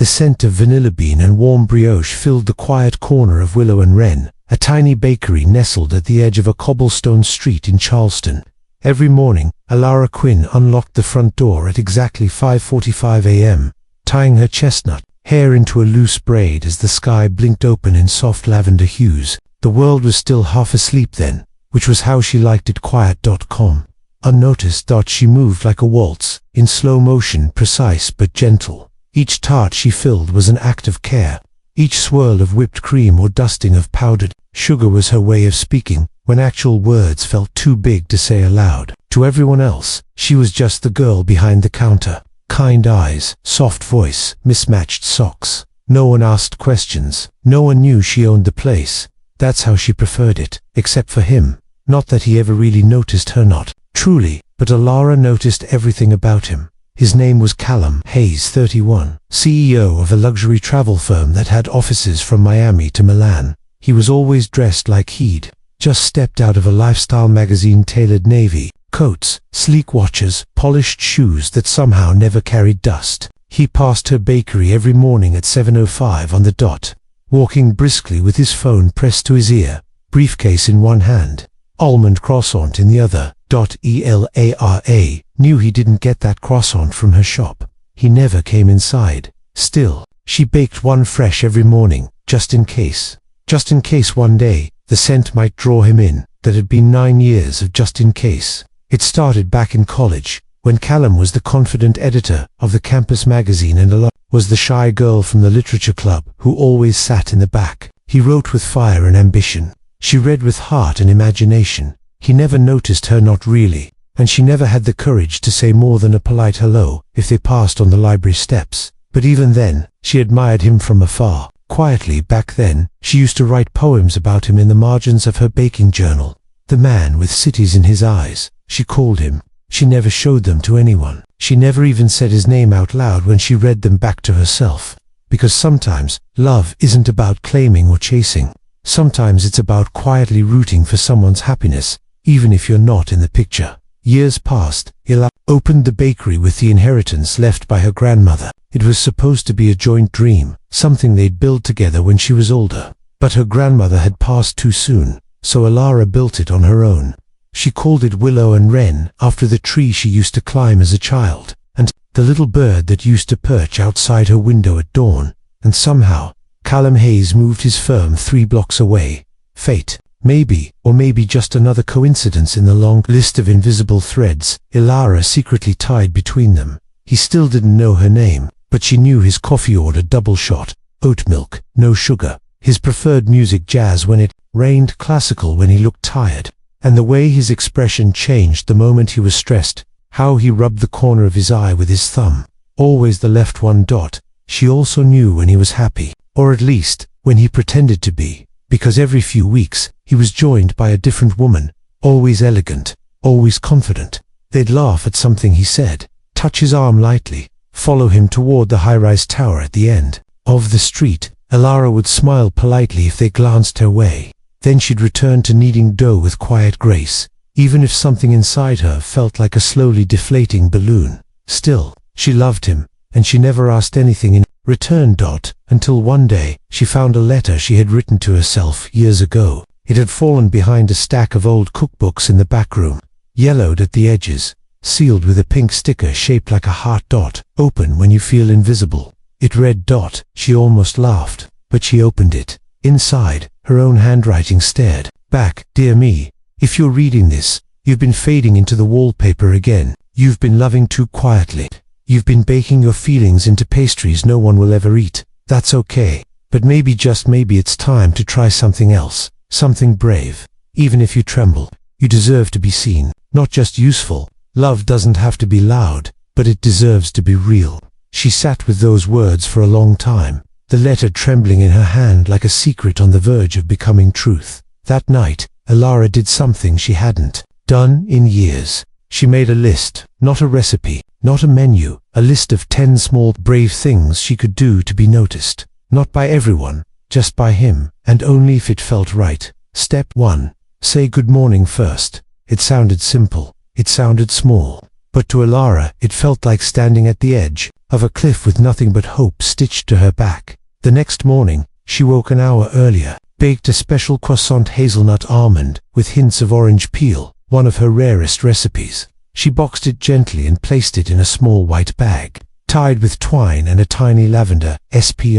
The scent of vanilla bean and warm brioche filled the quiet corner of Willow and Wren, a tiny bakery nestled at the edge of a cobblestone street in Charleston. Every morning, Alara Quinn unlocked the front door at exactly 5:45 a.m., tying her chestnut hair into a loose braid as the sky blinked open in soft lavender hues. The world was still half asleep then, which was how she liked it. Quiet.com. Unnoticed. She moved like a waltz, in slow motion, precise but gentle. Each tart she filled was an act of care. Each swirl of whipped cream or dusting of powdered sugar was her way of speaking, when actual words felt too big to say aloud. To everyone else, she was just the girl behind the counter. Kind eyes, soft voice, mismatched socks. No one asked questions. No one knew she owned the place. That's how she preferred it, except for him. Not that he ever really noticed her, not truly, but Alara noticed everything about him. His name was Callum Hayes, 31, CEO of a luxury travel firm that had offices from Miami to Milan. He was always dressed like he'd just stepped out of a lifestyle magazine. Tailored navy coats, sleek watches, polished shoes that somehow never carried dust. He passed her bakery every morning at 7:05 on the dot, walking briskly with his phone pressed to his ear, briefcase in one hand, almond croissant in the other. Elara knew he didn't get that croissant from her shop. He never came inside. Still, she baked one fresh every morning, just in case. Just in case one day, the scent might draw him in. That had been 9 years of just in case. It started back in college, when Callum was the confident editor of the campus magazine and Alara was the shy girl from the literature club who always sat in the back. He wrote with fire and ambition. She read with heart and imagination. He never noticed her, not really, and she never had the courage to say more than a polite hello if they passed on the library steps. But even then, she admired him from afar. Quietly back then, she used to write poems about him in the margins of her baking journal. The man with cities in his eyes, she called him. She never showed them to anyone. She never even said his name out loud when she read them back to herself. Because sometimes, love isn't about claiming or chasing. Sometimes it's about quietly rooting for someone's happiness, even if you're not in the picture. Years passed. Alara opened the bakery with the inheritance left by her grandmother. It was supposed to be a joint dream, something they'd build together when she was older. But her grandmother had passed too soon, so Alara built it on her own. She called it Willow and Wren, after the tree she used to climb as a child, and the little bird that used to perch outside her window at dawn. And somehow, Callum Hayes moved his firm 3 blocks away. Fate. Maybe, or maybe just another coincidence in the long list of invisible threads Alara secretly tied between them. He still didn't know her name, but she knew his coffee order: double shot, oat milk, no sugar. His preferred music: jazz when it rained, classical when he looked tired. And the way his expression changed the moment he was stressed, how he rubbed the corner of his eye with his thumb, always the left one. She also knew when he was happy, or at least, when he pretended to be, because every few weeks, he was joined by a different woman, always elegant, always confident. They'd laugh at something he said, touch his arm lightly, follow him toward the high-rise tower at the end of the street. Alara would smile politely if they glanced her way. Then she'd return to kneading dough with quiet grace, even if something inside her felt like a slowly deflating balloon. Still, she loved him, and she never asked anything in return. Until one day, she found a letter she had written to herself years ago. It had fallen behind a stack of old cookbooks in the back room, yellowed at the edges, sealed with a pink sticker shaped like a heart. Open when you feel invisible. It read. She almost laughed, but she opened it. Inside, her own handwriting stared back. Dear me, if you're reading this, you've been fading into the wallpaper again. You've been loving too quietly. You've been baking your feelings into pastries no one will ever eat. That's okay, but maybe, just maybe, it's time to try something else, something brave. Even if you tremble, you deserve to be seen, not just useful. Love doesn't have to be loud, but it deserves to be real. She sat with those words for a long time, the letter trembling in her hand like a secret on the verge of becoming truth. That night, Alara did something she hadn't done in years. She made a list, not a recipe, not a menu, a list of 10 small, brave things she could do to be noticed. Not by everyone, just by him, and only if it felt right. Step 1. Say good morning first. It sounded simple. It sounded small. but to Alara it felt like standing at the edge of a cliff with nothing but hope stitched to her back. The next morning, she woke an hour earlier, baked a special croissant hazelnut almond with hints of orange peel, one of her rarest recipes. She boxed it gently and placed it in a small white bag, tied with twine and a tiny lavender sprig.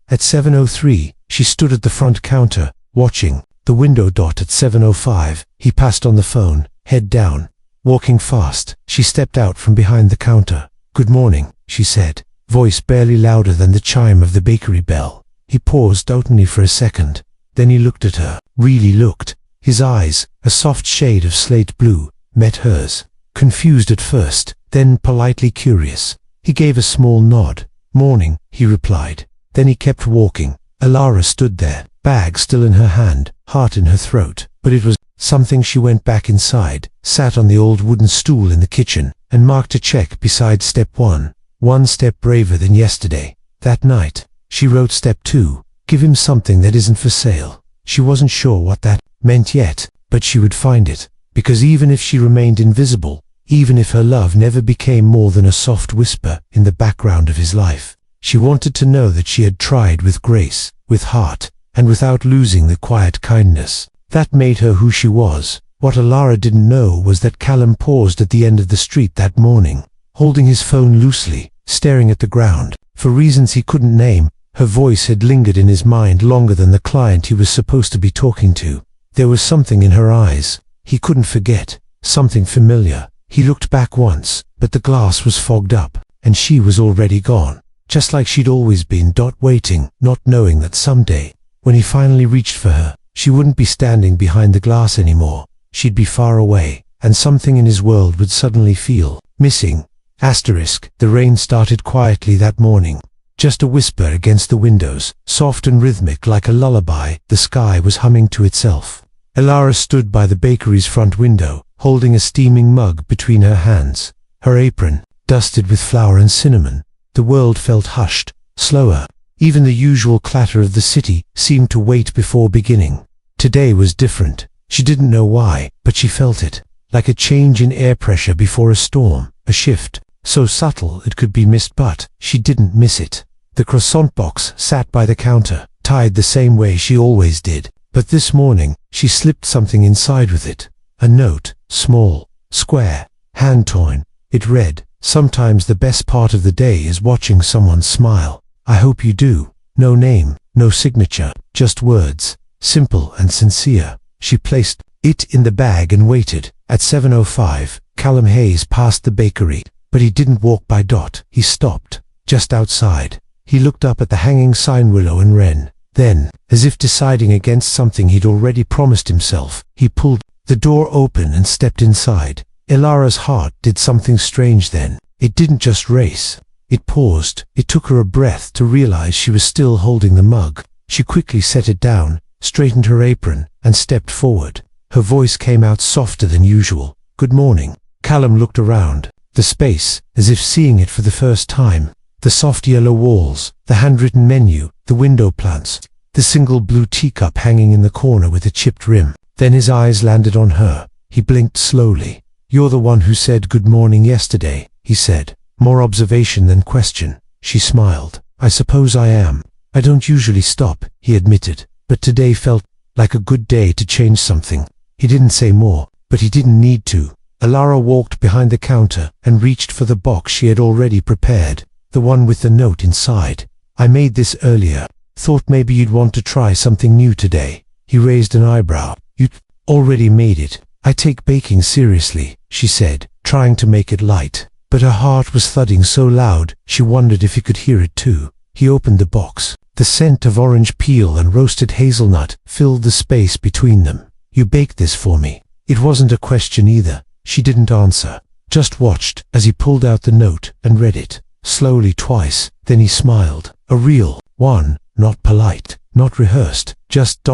At 7:03, she stood at the front counter, watching the window. At 7:05, he passed on the phone, head down. Walking fast, she stepped out from behind the counter. "Good morning," she said, voice barely louder than the chime of the bakery bell. He paused doubtingly for a second. Then he looked at her, really looked. His eyes, a soft shade of slate blue, met hers. Confused at first, then politely curious. He gave a small nod. "Morning," he replied. Then he kept walking. Alara stood there, bag still in her hand, heart in her throat. But it was something. She went back inside, sat on the old wooden stool in the kitchen, and marked a check beside step 1. One step braver than yesterday. That night, she wrote step 2. Give him something that isn't for sale. She wasn't sure what that meant yet, but she would find it. Because even if she remained invisible, even if her love never became more than a soft whisper in the background of his life, she wanted to know that she had tried with grace, with heart, and without losing the quiet kindness that made her who she was. What Alara didn't know was that Callum paused at the end of the street that morning, holding his phone loosely, staring at the ground. For reasons he couldn't name, her voice had lingered in his mind longer than the client he was supposed to be talking to. There was something in her eyes he couldn't forget, something familiar. He looked back once, but the glass was fogged up, and she was already gone. Just like she'd always been. Waiting, not knowing that someday, when he finally reached for her, she wouldn't be standing behind the glass anymore. She'd be far away, and something in his world would suddenly feel missing. The rain started quietly that morning. Just a whisper against the windows, soft and rhythmic like a lullaby. The sky was humming to itself. Alara stood by the bakery's front window, holding a steaming mug between her hands, her apron dusted with flour and cinnamon. The world felt hushed, slower. Even the usual clatter of the city seemed to wait before beginning. Today was different. She didn't know why, but she felt it, like a change in air pressure before a storm, a shift, so subtle it could be missed, but she didn't miss it. The croissant box sat by the counter, tied the same way she always did, but this morning she slipped something inside with it. A note, small, square, hand-torn. It read, "Sometimes the best part of the day is watching someone smile. I hope you do." No name, no signature, just words, simple and sincere. She placed it in the bag and waited. At 7:05, Callum Hayes passed the bakery, but he didn't walk by. He stopped, just outside. He looked up at the hanging sign Willow and Wren. Then, as if deciding against something he'd already promised himself, he pulled the door open and stepped inside. Alara's heart did something strange then. It didn't just race. It paused. It took her a breath to realize she was still holding the mug. She quickly set it down, straightened her apron, and stepped forward. Her voice came out softer than usual. "Good morning." Callum looked around the space, as if seeing it for the first time. The soft yellow walls, the handwritten menu, the window plants, the single blue teacup hanging in the corner with a chipped rim. Then his eyes landed on her. He blinked slowly. "You're the one who said good morning yesterday," he said. More observation than question. She smiled. "I suppose I am. I don't usually stop," he admitted, "but today felt like a good day to change something." He didn't say more, but he didn't need to. Alara walked behind the counter and reached for the box she had already prepared, the one with the note inside. "I made this earlier. Thought maybe you'd want to try something new today." He raised an eyebrow. "You'd already made it." "I take baking seriously," she said, trying to make it light. But her heart was thudding so loud, she wondered if he could hear it too. He opened the box. The scent of orange peel and roasted hazelnut filled the space between them. "You baked this for me." It wasn't a question either. She didn't answer, just watched as he pulled out the note and read it, slowly twice. Then he smiled. A real one, not polite, not rehearsed, just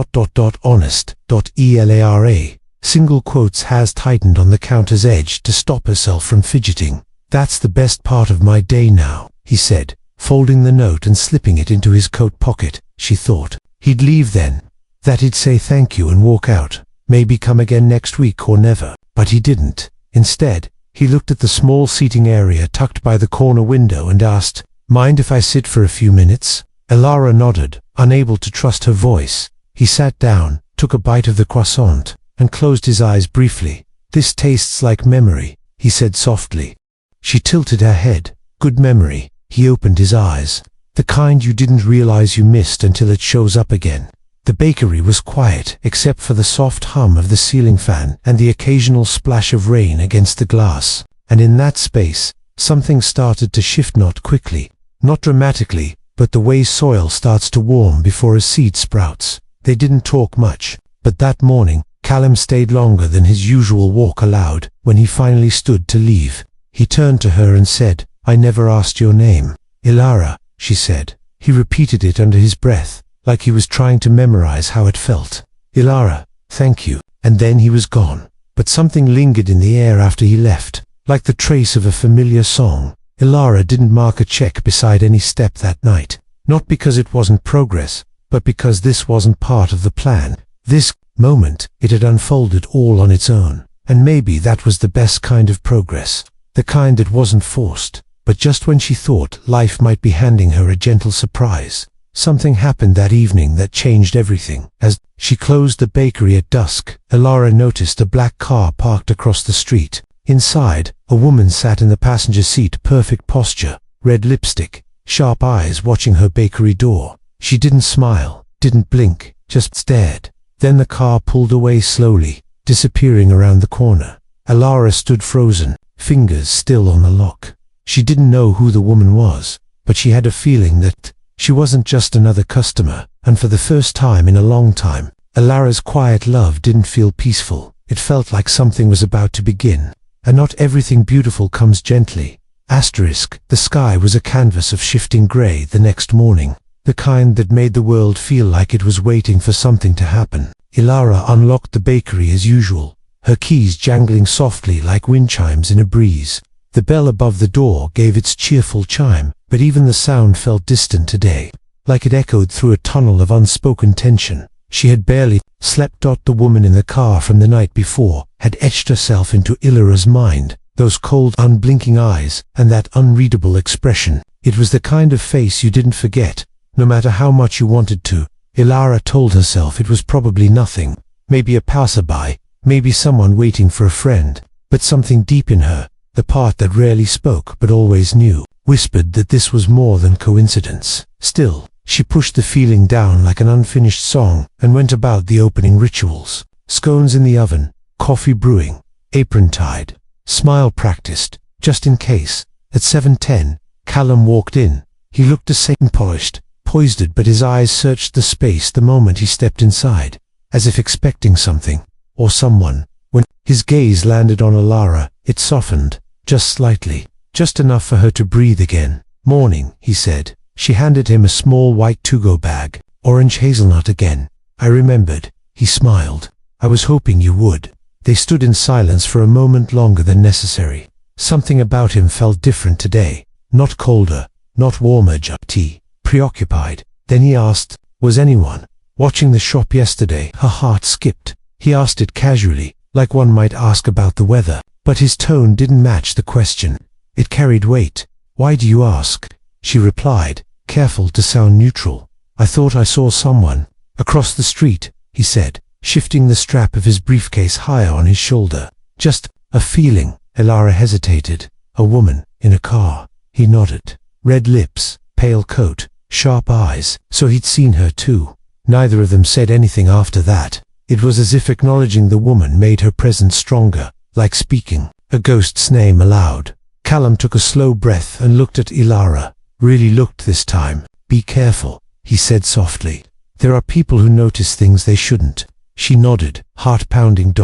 honest. Elara. Single quotes has tightened on the counter's edge to stop herself from fidgeting. "That's the best part of my day now," he said, folding the note and slipping it into his coat pocket. She thought he'd leave then, that he'd say thank you and walk out, maybe come again next week or never. But he didn't. Instead, He looked at the small seating area tucked by the corner window and asked, "Mind if I sit for a few minutes?" Elara nodded, unable to trust her voice. He sat down, took a bite of the croissant, and closed his eyes briefly. "This tastes like memory," he said softly. She tilted her head. "Good memory." He opened his eyes. "The kind you didn't realize you missed until it shows up again." The bakery was quiet, except for the soft hum of the ceiling fan and the occasional splash of rain against the glass. And in that space, something started to shift, not quickly, not dramatically, but the way soil starts to warm before a seed sprouts. They didn't talk much, but that morning, Callum stayed longer than his usual walk allowed. When he finally stood to leave, he turned to her and said, "I never asked your name." "Elara," she said. He repeated it under his breath, like he was trying to memorize how it felt. "Elara, thank you." And then he was gone. But something lingered in the air after he left, like the trace of a familiar song. Elara didn't mark a check beside any step that night, not because it wasn't progress, but because this wasn't part of the plan. This moment, it had unfolded all on its own. And maybe that was the best kind of progress, the kind that wasn't forced. But just when she thought life might be handing her a gentle surprise, something happened that evening that changed everything. As she closed the bakery at dusk, Elara noticed a black car parked across the street. Inside, a woman sat in the passenger seat, perfect posture, red lipstick, sharp eyes watching her bakery door. She didn't smile, didn't blink, just stared. Then the car pulled away slowly, disappearing around the corner. Elara stood frozen, fingers still on the lock. She didn't know who the woman was, but she had a feeling that she wasn't just another customer. And for the first time in a long time, Elara's quiet love didn't feel peaceful. It felt like something was about to begin. And not everything beautiful comes gently. The sky was a canvas of shifting gray the next morning, the kind that made the world feel like it was waiting for something to happen. Elara unlocked the bakery as usual, her keys jangling softly like wind chimes in a breeze. The bell above the door gave its cheerful chime, but even the sound felt distant today, like it echoed through a tunnel of unspoken tension. She had barely slept. The woman in the car from the night before had etched herself into Elara's mind, those cold, unblinking eyes, and that unreadable expression. It was the kind of face you didn't forget, no matter how much you wanted to. Elara told herself it was probably nothing, maybe a passerby, maybe someone waiting for a friend, but something deep in her, the part that rarely spoke but always knew, whispered that this was more than coincidence. Still, she pushed the feeling down like an unfinished song and went about the opening rituals. Scones in the oven, coffee brewing, apron tied, smile practiced, just in case. At 7:10, Callum walked in. He looked the same, polished, poised, but his eyes searched the space the moment he stepped inside, as if expecting something, or someone. When his gaze landed on Elara, it softened, just slightly, just enough for her to breathe again. "Morning," he said. She handed him a small white to-go bag, orange hazelnut again. "I remembered," he smiled. "I was hoping you would." They stood in silence for a moment longer than necessary. Something about him felt different today, not colder, not warmer, just preoccupied. Then he asked, "Was anyone watching the shop yesterday?" Her heart skipped. He asked it casually, like one might ask about the weather, but his tone didn't match the question. It carried weight. "Why do you ask?" she replied, careful to sound neutral. "I thought I saw someone across the street," he said, shifting the strap of his briefcase higher on his shoulder. "Just a feeling." Elara hesitated. "A woman in a car." He nodded. Red lips, pale coat, sharp eyes. So he'd seen her too. Neither of them said anything after that. It was as if acknowledging the woman made her presence stronger, like speaking a ghost's name aloud. Callum took a slow breath and looked at Elara. Really looked this time. "Be careful," he said softly. "There are people who notice things they shouldn't." She nodded, heart pounding.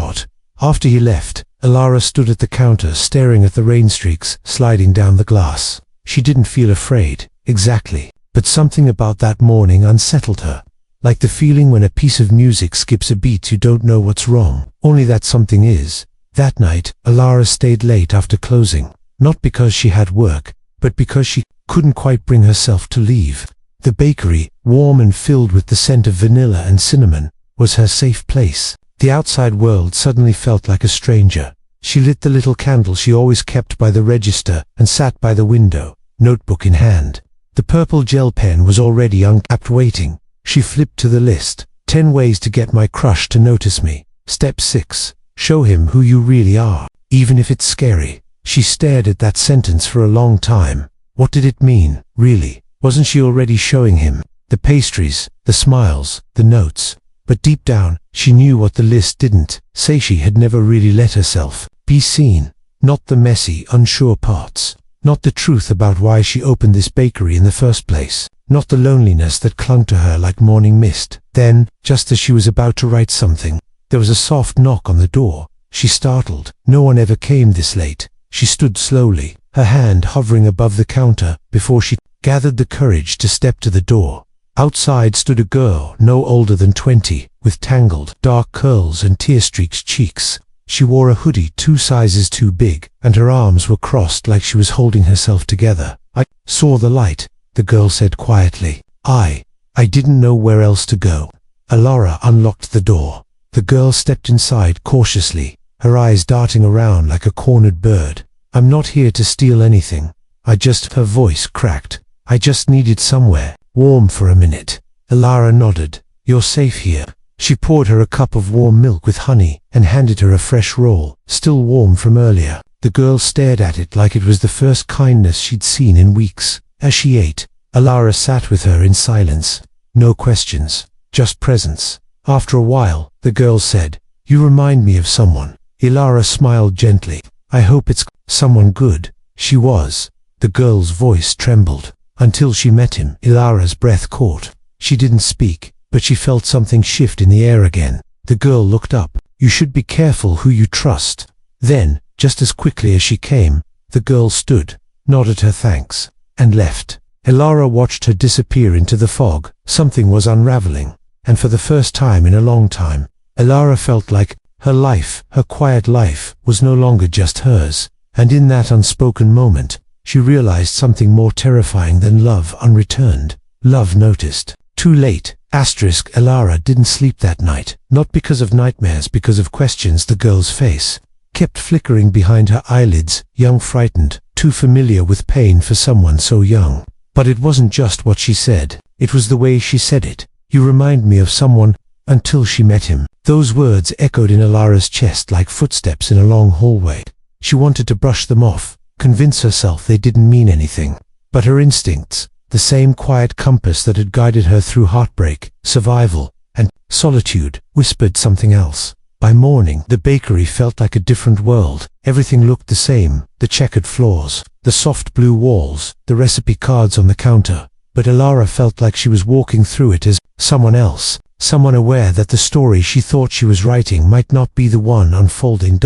After he left, Elara stood at the counter staring at the rain streaks sliding down the glass. She didn't feel afraid, exactly, but something about that morning unsettled her. Like the feeling when a piece of music skips a beat, you don't know what's wrong, only that something is. That night, Elara stayed late after closing, not because she had work, but because she couldn't quite bring herself to leave. The bakery, warm and filled with the scent of vanilla and cinnamon, was her safe place. The outside world suddenly felt like a stranger. She lit the little candle she always kept by the register and sat by the window, notebook in hand. The purple gel pen was already uncapped waiting. She flipped to the list. 10 ways to get my crush to notice me. Step 6. Show him who you really are, even if it's scary. She stared at that sentence for a long time. What did it mean, really? Wasn't she already showing him? The pastries, the smiles, the notes. But deep down, she knew what the list didn't say. She had never really let herself be seen. Not the messy, unsure parts. Not the truth about why she opened this bakery in the first place. Not the loneliness that clung to her like morning mist. Then, just as she was about to write something, there was a soft knock on the door. She startled. No one ever came this late. She stood slowly, her hand hovering above the counter, before she gathered the courage to step to the door. Outside stood a girl no older than 20, with tangled, dark curls and tear-streaked cheeks. She wore a hoodie 2 sizes too big, and her arms were crossed like she was holding herself together. "I saw the light," the girl said quietly. I didn't know where else to go." Alara unlocked the door. The girl stepped inside cautiously, her eyes darting around like a cornered bird. "I'm not here to steal anything. Her voice cracked. "I just needed somewhere warm for a minute." Alara nodded. "You're safe here." She poured her a cup of warm milk with honey and handed her a fresh roll, still warm from earlier. The girl stared at it like it was the first kindness she'd seen in weeks. As she ate, Alara sat with her in silence. No questions, just presence. After a while, the girl said, "You remind me of someone." Alara smiled gently. "I hope it's someone good." She was. The girl's voice trembled. Until she met him, Ilara's breath caught. She didn't speak, but she felt something shift in the air again. The girl looked up. "You should be careful who you trust." Then, just as quickly as she came, the girl stood, nodded her thanks, and left. Ilara watched her disappear into the fog. Something was unraveling, and for the first time in a long time, Ilara felt like her life, her quiet life, was no longer just hers. And in that unspoken moment, she realized something more terrifying than love unreturned. Love noticed. Too late. Ilara didn't sleep that night, not because of nightmares, because of questions. The girl's face kept flickering behind her eyelids, young, frightened, too familiar with pain for someone so young. But it wasn't just what she said, it was the way she said it. "You remind me of someone," until she met him. Those words echoed in Ilara's chest like footsteps in a long hallway. She wanted to brush them off, convince herself they didn't mean anything. But her instincts, the same quiet compass that had guided her through heartbreak, survival, and solitude, whispered something else. By morning, the bakery felt like a different world. Everything looked the same, the checkered floors, the soft blue walls, the recipe cards on the counter. But Ilara felt like she was walking through it as someone else, someone aware that the story she thought she was writing might not be the one unfolding.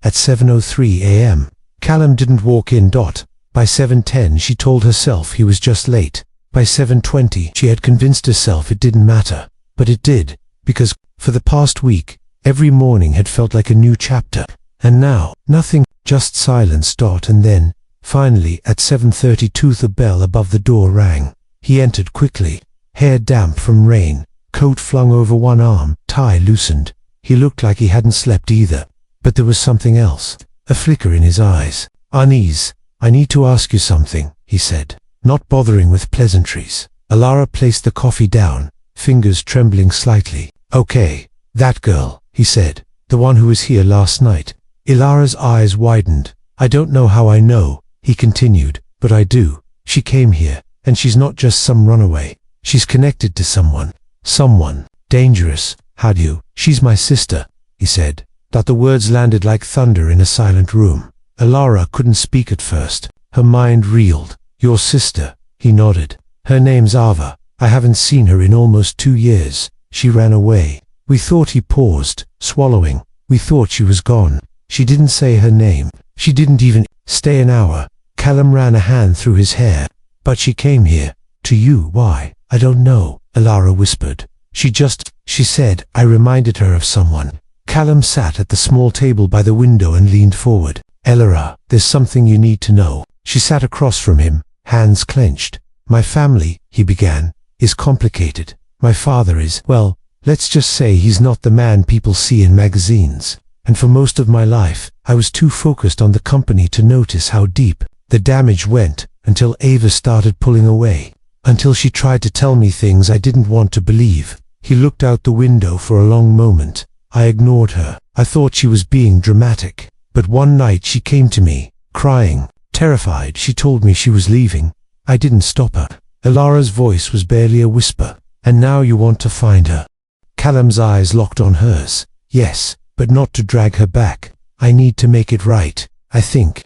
At 7:03 a.m., Callum didn't walk in. By 7:10 she told herself he was just late. By 7:20 she had convinced herself it didn't matter. But it did, because, for the past week, every morning had felt like a new chapter. And now, nothing, just silence. And then, finally, at 7:32 the bell above the door rang. He entered quickly, hair damp from rain, coat flung over one arm, tie loosened. He looked like he hadn't slept either. But there was something else, a flicker in his eyes. "Unease, I need to ask you something," he said, not bothering with pleasantries. Ilara placed the coffee down, fingers trembling slightly. "Okay, that girl," he said, "the one who was here last night." Ilara's eyes widened. "I don't know how I know," he continued, "but I do. She came here, and she's not just some runaway. She's connected to someone. Someone dangerous." "How do you?" "She's my sister," he said. The words landed like thunder in a silent room. Ilara couldn't speak at first. Her mind reeled. "Your sister?" He nodded. "Her name's Ava. I haven't seen her in almost 2 years. She ran away." "We thought," he paused, swallowing. "We thought she was gone." "She didn't say her name. She didn't even stay an hour." Callum ran a hand through his hair. "But she came here. To you. Why?" "I don't know," Ilara whispered. She said I reminded her of someone." Callum sat at the small table by the window and leaned forward. "Ilara, there's something you need to know." She sat across from him, hands clenched. "My family," he began, "is complicated. My father is, well, let's just say he's not the man people see in magazines. and for most of my life, I was too focused on the company to notice how deep the damage went, until Ava started pulling away, until she tried to tell me things I didn't want to believe. He looked out the window for a long moment. I ignored her. I thought she was being dramatic. But one night she came to me, crying, terrified. She told me she was leaving. I didn't stop her. Ilara's voice was barely a whisper. And now you want to find her. Callum's eyes locked on hers. Yes, but not to drag her back. I need to make it right. I think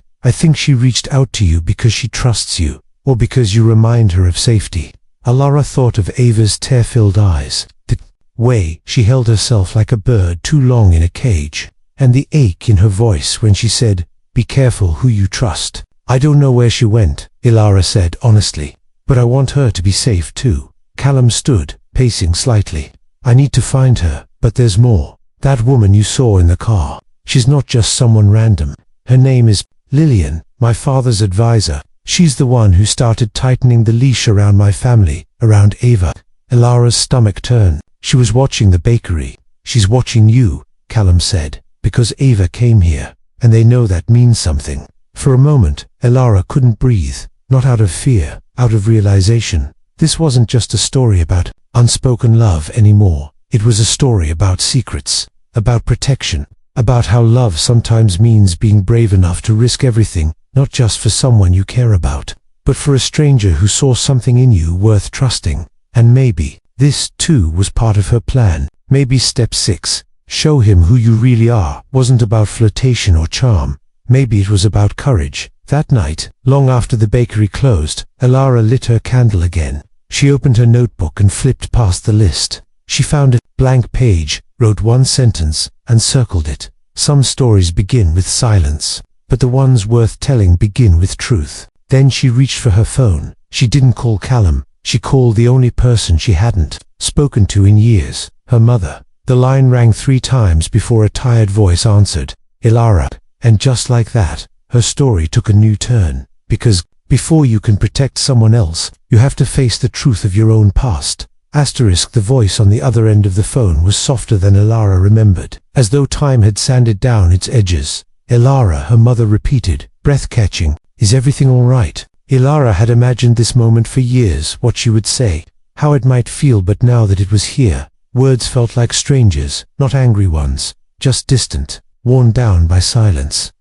she reached out to you because she trusts you, or because you remind her of safety. Ilara thought of Ava's tear-filled eyes, the way she held herself like a bird too long in a cage, and the ache in her voice when she said, "Be careful who you trust." "I don't know where she went," Ilara said honestly, "but I want her to be safe too." Callum stood, pacing slightly. "I need to find her, but there's more. That woman you saw in the car, she's not just someone random. Her name is Lillian, my father's advisor. She's the one who started tightening the leash around my family, around Ava." Ilara's stomach turned. "She was watching the bakery." "She's watching you," Callum said, "because Ava came here, and they know that means something." For a moment, Ilara couldn't breathe, not out of fear, out of realization. This wasn't just a story about unspoken love anymore. It was a story about secrets, about protection, about how love sometimes means being brave enough to risk everything, not just for someone you care about, but for a stranger who saw something in you worth trusting. And maybe this, too, was part of her plan. Maybe step 6, show him who you really are, wasn't about flirtation or charm. Maybe it was about courage. That night, long after the bakery closed, Ilara lit her candle again. She opened her notebook and flipped past the list. She found a blank page, wrote one sentence, and circled it. Some stories begin with silence, but the ones worth telling begin with truth. Then she reached for her phone. She didn't call Callum. She called the only person she hadn't spoken to in years, her mother. The line rang 3 times before a tired voice answered, "Ilara." And just like that, her story took a new turn. Because before you can protect someone else, you have to face the truth of your own past. The voice on the other end of the phone was softer than Ilara remembered, as though time had sanded down its edges. "Ilara," her mother repeated, breath-catching, "is everything all right?" Ilara had imagined this moment for years, what she would say, how it might feel, but now that it was here, words felt like strangers, not angry ones, just distant, worn down by silence.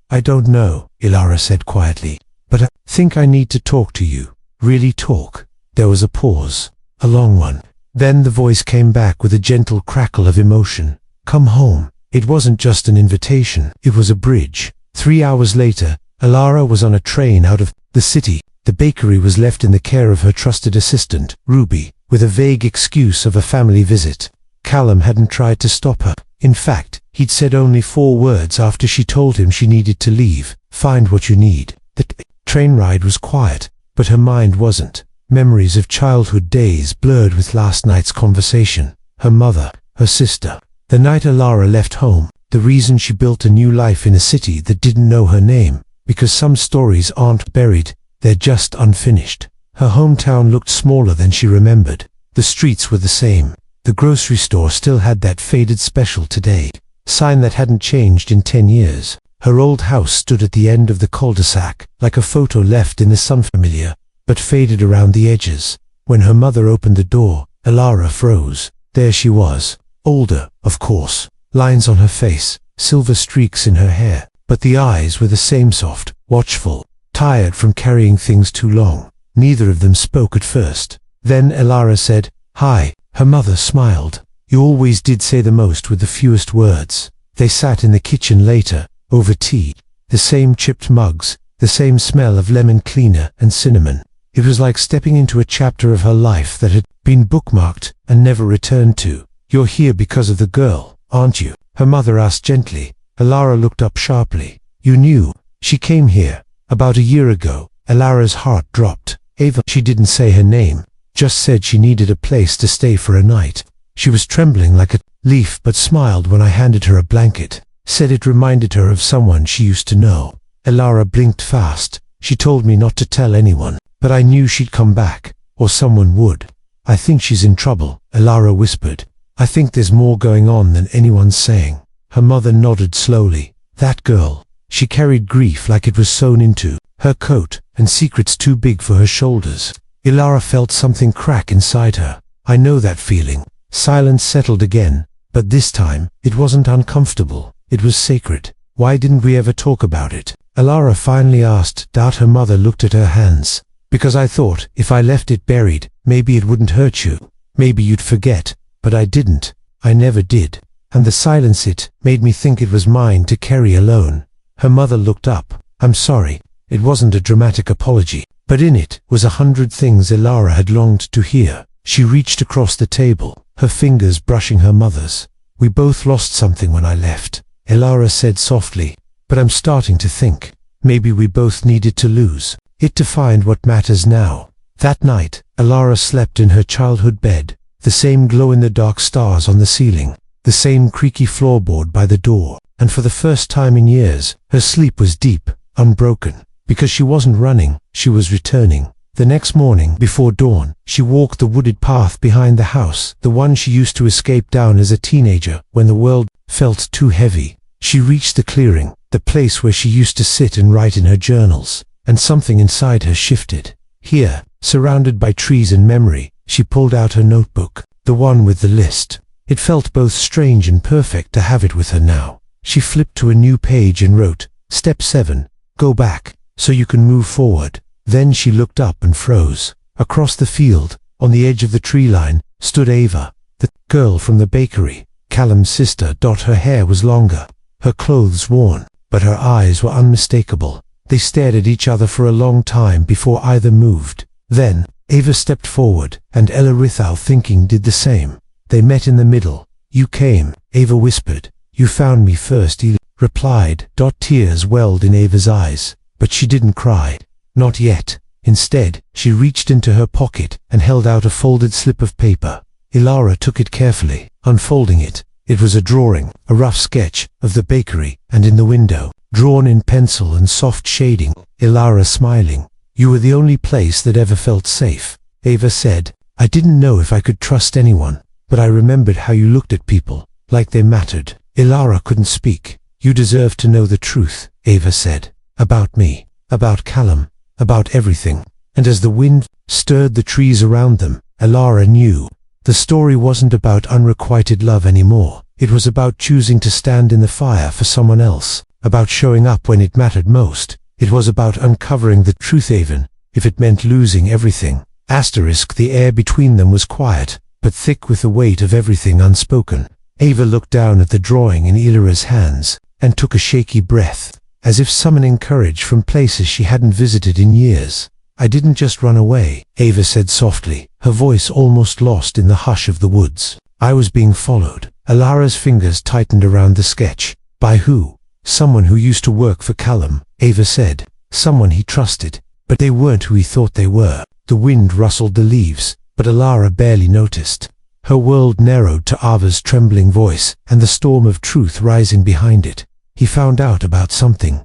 I don't know," Ilara said quietly, "but I think I need to talk to you. Really talk." There was a pause. A long one. Then the voice came back with a gentle crackle of emotion. "Come home." It wasn't just an invitation, it was a bridge. 3 hours later, Ilara was on a train out of the city. The bakery was left in the care of her trusted assistant, Ruby, with a vague excuse of a family visit. Callum hadn't tried to stop her. In fact, he'd said only 4 words after she told him she needed to leave: "Find what you need." The train ride was quiet, but her mind wasn't. Memories of childhood days blurred with last night's conversation. Her mother, her sister. The night Ilara left home, the reason she built a new life in a city that didn't know her name. Because some stories aren't buried, they're just unfinished. Her hometown looked smaller than she remembered. The streets were the same. The grocery store still had that faded "special today" sign that hadn't changed in 10 years. Her old house stood at the end of the cul-de-sac, like a photo left in the sun, familiar, but faded around the edges. When her mother opened the door, Ilara froze. There she was, older, of course, lines on her face, silver streaks in her hair, but the eyes were the same, soft, watchful, tired from carrying things too long. Neither of them spoke at first. Then Ilara said, "Hi." Her mother smiled. "You always did say the most with the fewest words." They sat in the kitchen later, over tea. The same chipped mugs, the same smell of lemon cleaner and cinnamon. It was like stepping into a chapter of her life that had been bookmarked and never returned to. "You're here because of the girl, aren't you?" her mother asked gently. Ilara looked up sharply. "You knew? She came here about a year ago." Ilara's heart dropped. "Ava." She didn't say her name, just said she needed a place to stay for a night. She was trembling like a leaf, but smiled when I handed her a blanket. Said it reminded her of someone she used to know. Ilara blinked fast. "She told me not to tell anyone, but I knew she'd come back, or someone would." "I think she's in trouble," Ilara whispered. "I think there's more going on than anyone's saying." Her mother nodded slowly. That girl. She carried grief like it was sewn into her coat, and secrets too big for her shoulders. Ilara felt something crack inside her. I know that feeling. Silence settled again, but this time, it wasn't uncomfortable. It was sacred. Why didn't we ever talk about it? Ilara finally asked. Her mother looked at her hands. Because I thought, if I left it buried, maybe it wouldn't hurt you. Maybe you'd forget. But I didn't. I never did. And the silence it made me think it was mine to carry alone. Her mother looked up. I'm sorry. It wasn't a dramatic apology, but in it was 100 things Ilara had longed to hear. She reached across the table, her fingers brushing her mother's. We both lost something when I left, Ilara said softly, but I'm starting to think, maybe we both needed to lose it to find what matters now. That night, Ilara slept in her childhood bed, the same glow-in-the-dark stars on the ceiling, the same creaky floorboard by the door, and for the first time in years, her sleep was deep, unbroken. Because she wasn't running, she was returning. The next morning, before dawn, she walked the wooded path behind the house, the one she used to escape down as a teenager when the world felt too heavy. She reached the clearing, the place where she used to sit and write in her journals, and something inside her shifted. Here, surrounded by trees and memory, she pulled out her notebook, the one with the list. It felt both strange and perfect to have it with her now. She flipped to a new page and wrote, Step 7, go back, so you can move forward. Then she looked up and froze. Across the field, on the edge of the tree line, stood Ava, the girl from the bakery, Callum's sister. Her hair was longer, her clothes worn, but her eyes were unmistakable. They stared at each other for a long time before either moved. Then, Ava stepped forward, and Ella without thinking did the same. They met in the middle. You came, Ava whispered. You found me first, Ella replied. Tears welled in Ava's eyes, but she didn't cry. Not yet. Instead, she reached into her pocket and held out a folded slip of paper. Ilara took it carefully, unfolding it. It was a drawing, a rough sketch, of the bakery, and in the window, drawn in pencil and soft shading, Ilara smiling. You were the only place that ever felt safe, Ava said. I didn't know if I could trust anyone, but I remembered how you looked at people, like they mattered. Ilara couldn't speak. You deserve to know the truth, Ava said. About me, about Callum, about everything. And as the wind stirred the trees around them, Ilara knew. The story wasn't about unrequited love anymore. It was about choosing to stand in the fire for someone else, about showing up when it mattered most. It was about uncovering the truth even if it meant losing everything. The air between them was quiet, but thick with the weight of everything unspoken. Ava looked down at the drawing in Ilara's hands, and took a shaky breath, as if summoning courage from places she hadn't visited in years. I didn't just run away, Ava said softly, her voice almost lost in the hush of the woods. I was being followed. Ilara's fingers tightened around the sketch. By who? Someone who used to work for Callum, Ava said. Someone he trusted, but they weren't who he thought they were. The wind rustled the leaves, but Ilara barely noticed. Her world narrowed to Ava's trembling voice, and the storm of truth rising behind it. He found out about something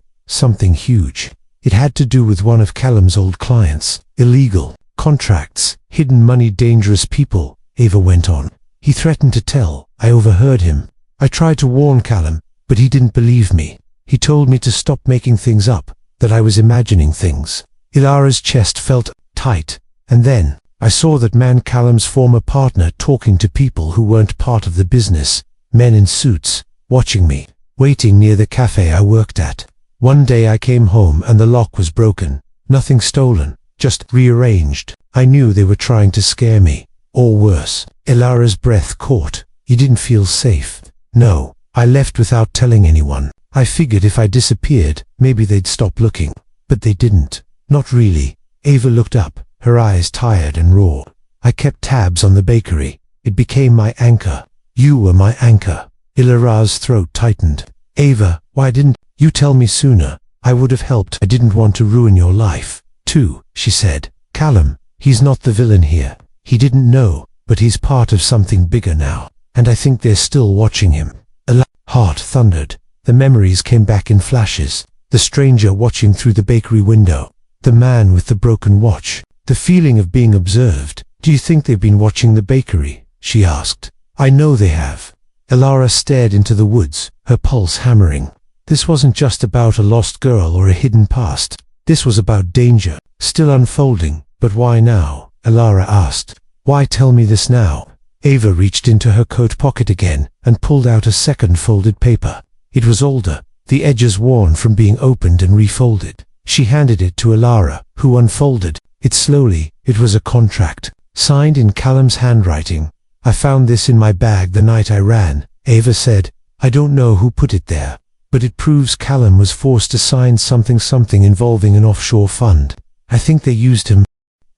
huge. It had to do with one of Callum's old clients. Illegal contracts, hidden money, dangerous people, Ava went on. He threatened to tell. I overheard him. I tried to warn Callum, but he didn't believe me. He told me to stop making things up, that I was imagining things. Ilara's chest felt tight, and then I saw that man, Callum's former partner, talking to people who weren't part of the business, men in suits, watching me, waiting near the cafe I worked at. One day I came home and the lock was broken. Nothing stolen, just rearranged. I knew they were trying to scare me, or worse. Ilara's breath caught. You didn't feel safe? No. I left without telling anyone. I figured if I disappeared, maybe they'd stop looking. But they didn't. Not really. Ava looked up, her eyes tired and raw. I kept tabs on the bakery. It became my anchor. You were my anchor. Ilara's throat tightened. Ava, why didn't you tell me sooner? I would have helped. I didn't want to ruin your life, too, she said. Callum, he's not the villain here. He didn't know, but he's part of something bigger now. And I think they're still watching him. Ilara's heart thundered. The memories came back in flashes. The stranger watching through the bakery window. The man with the broken watch. The feeling of being observed. Do you think they've been watching the bakery? She asked. I know they have. Elara stared into the woods, her pulse hammering. This wasn't just about a lost girl or a hidden past. This was about danger, still unfolding. But why now? Elara asked. Why tell me this now? Ava reached into her coat pocket again and pulled out a second folded paper. It was older, the edges worn from being opened and refolded. She handed it to Elara, who unfolded it slowly. It was a contract, signed in Callum's handwriting. I found this in my bag the night I ran, Ava said. I don't know who put it there, but it proves Callum was forced to sign something involving an offshore fund. I think they used him.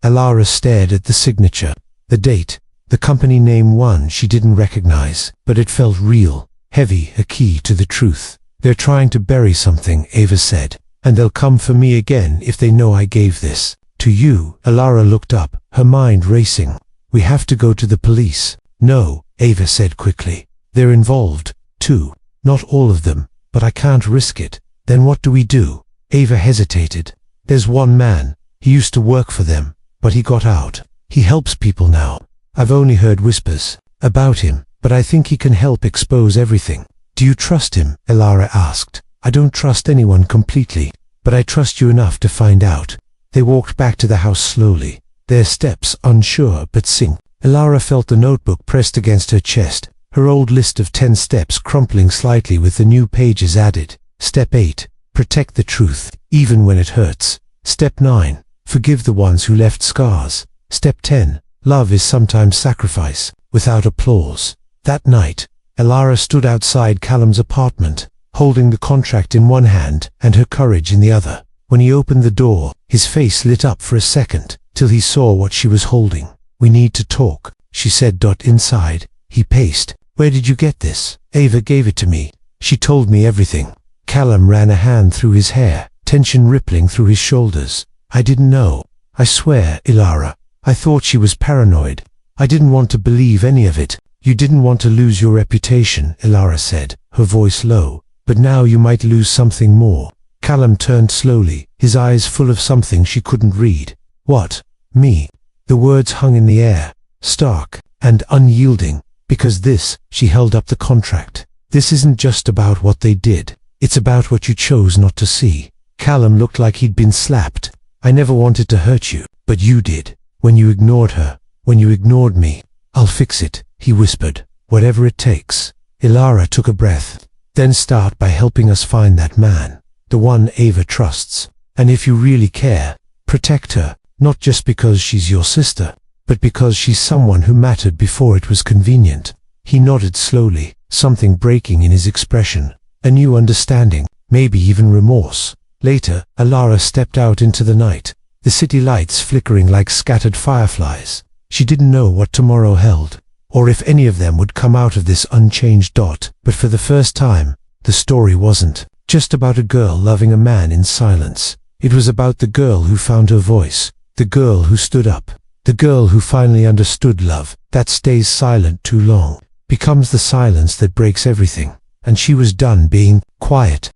Elara stared at the signature, the date, the company name, one she didn't recognize, but it felt real, heavy, a key to the truth. They're trying to bury something, Ava said, and they'll come for me again if they know I gave this to you. Elara looked up, her mind racing. We have to go to the police. No, Ava said quickly. They're involved, too. Not all of them, but I can't risk it. Then what do we do? Ava hesitated. There's one man. He used to work for them, but he got out. He helps people now. I've only heard whispers about him, but I think he can help expose everything. Do you trust him? Elara asked. I don't trust anyone completely, but I trust you enough to find out. They walked back to the house slowly, their steps unsure but sync. Elara felt the notebook pressed against her chest, her old list of 10 steps crumpling slightly with the new pages added. Step 8. Protect the truth, even when it hurts. Step 9. Forgive the ones who left scars. Step 10. Love is sometimes sacrifice, without applause. That night, Elara stood outside Callum's apartment, holding the contract in one hand and her courage in the other. When he opened the door, his face lit up for a second, till he saw what she was holding. We need to talk, she said. Inside, he paced. Where did you get this? Ava gave it to me. She told me everything. Callum ran a hand through his hair, tension rippling through his shoulders. I didn't know. I swear, Elara. I thought she was paranoid. I didn't want to believe any of it. You didn't want to lose your reputation, Elara said, her voice low. But now you might lose something more. Callum turned slowly, his eyes full of something she couldn't read. What? Me? The words hung in the air, stark and unyielding. Because this, she held up the contract. This isn't just about what they did. It's about what you chose not to see. Callum looked like he'd been slapped. I never wanted to hurt you, but you did. When you ignored her, when you ignored me. I'll fix it, he whispered. Whatever it takes. Elara took a breath. Then start by helping us find that man. The one Ava trusts. And if you really care, protect her. Not just because she's your sister, but because she's someone who mattered before it was convenient. He nodded slowly, something breaking in his expression. A new understanding, maybe even remorse. Later, Elara stepped out into the night, the city lights flickering like scattered fireflies. She didn't know what tomorrow held, or if any of them would come out of this unchanged dot. But for the first time, the story wasn't just about a girl loving a man in silence. It was about the girl who found her voice, the girl who stood up, the girl who finally understood love that stays silent too long, becomes the silence that breaks everything. And she was done being quiet.